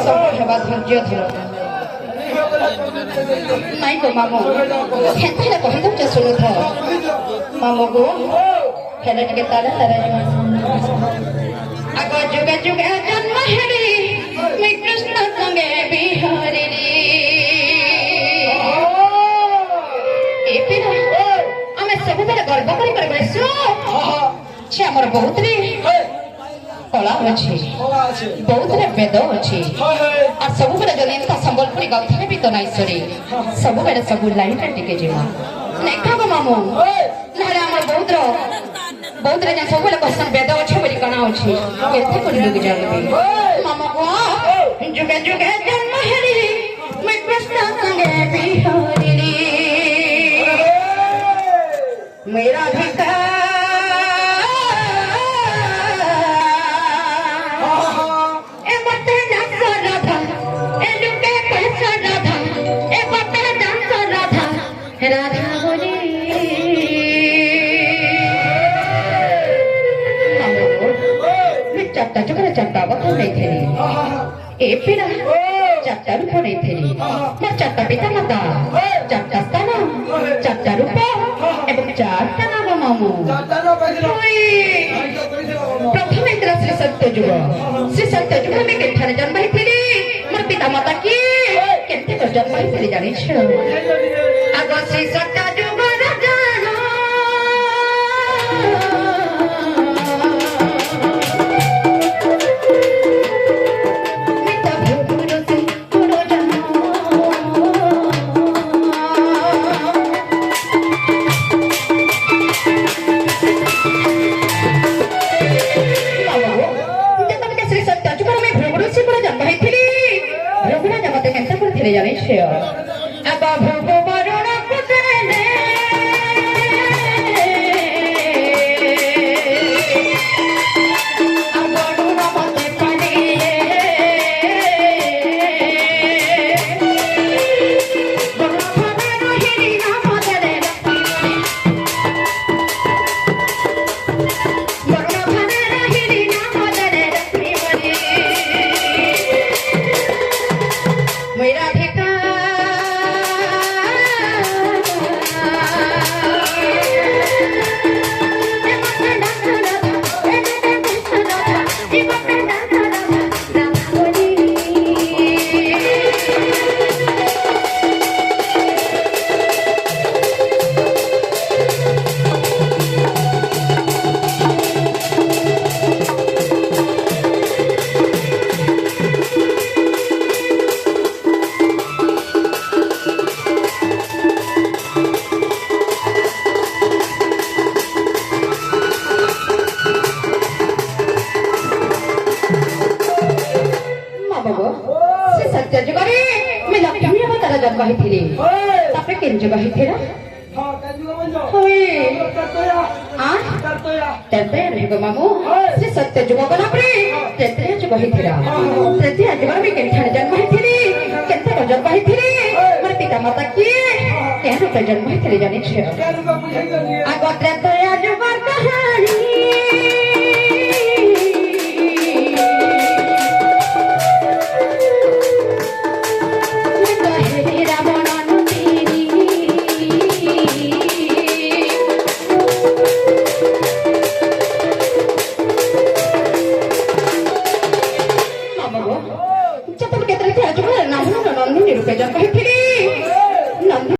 ସବୁ ହେବା ଧୈର୍ଯ୍ୟ ଧର ନାଇଁ ଗୋ ମାମୁ ହେଲେ କହିଦଉଛ ଶୁଣୁଥ ମାମୁକୁ ହେଲେ ଟିକେ ତାରା ତାରା ଆଗ ଯୁଗ ଯୁଗ ଜନ୍ମ ହେଲି ମୁଁ କୃଷ୍ଣ ସଙ୍ଗେ ବିହରି ଆମେ ସବୁବେଳେ ଗର୍ବ କରିପାରିବା ସେ ଆମର ବହୁତ କଳା ଅଛି ବହୁତ ବେଦ ଅଛି আর ସବୁବେଳେ যদি ଏମିତି ସମ୍ବଲପୁରୀ ଗନ୍ଥରେ ବି ତ ନାଇଁ ସରି ସବୁବେଳେ ସବୁ ଲାଇନରେ ଟିକେ ଯିବ ଲେଖାବ ମାମୁ ନହେଲେ ଆମର ବୌଦ୍ଧରେ ଯାହା ସବୁବେଳେ କଷ୍ଟ ବେଦ ଅଛି ବୋଲି କଣା ଅଛି କେତେ କରି ଲୋକ ଜାଣିବି ମାମା ଯୁଗେ ଯୁଗେ ଜନ୍ମ ହେଲି ମୁଁ କୃଷ୍ଣ ସଙ୍ଗେ ବିହରି मेरा भिकार ए बते डांस राधा ए लुके पैसा राधा ए बते डांस राधा राधा बोली चारटा चुकरे चारटा बता नहीं थे ए पिला चारटा रूप नहीं थे मैं चारटा पिता माता चारटा स्थान चारटा रूप এবং চারটা নাম মামু প্রথমে শ্রী সত্যযুগ আমি কেঠারে জন্ম হয়েছিলি মোর পিতা মাতা কি কেমতে জন্ম হয়েছিলি জানিছ আগ শ্রী সত্যযুগ জানিস আবা ভব বরণ কুতনে আবরণ মতে পানিয়ে বরণ ভাবে রহিনি নাম দরে বরণ ভাবে রহিনি নাম দরে রত্নি বলি মেরা जब कही थी तापरे केन जब कही थी ना होए तेरे रहेगा मामू से सत्य जुग बना पड़े तेरे जब कही थी ना तेरे जब भी केन ठाणे जन्म कही थी केते को जन्म कही थी मोर पिता माता की केन पे जन्म कही थी जानि छे आगो तेरे जुग कहानी जब केतरे थे आज नंदिनी रूपे जब कही थी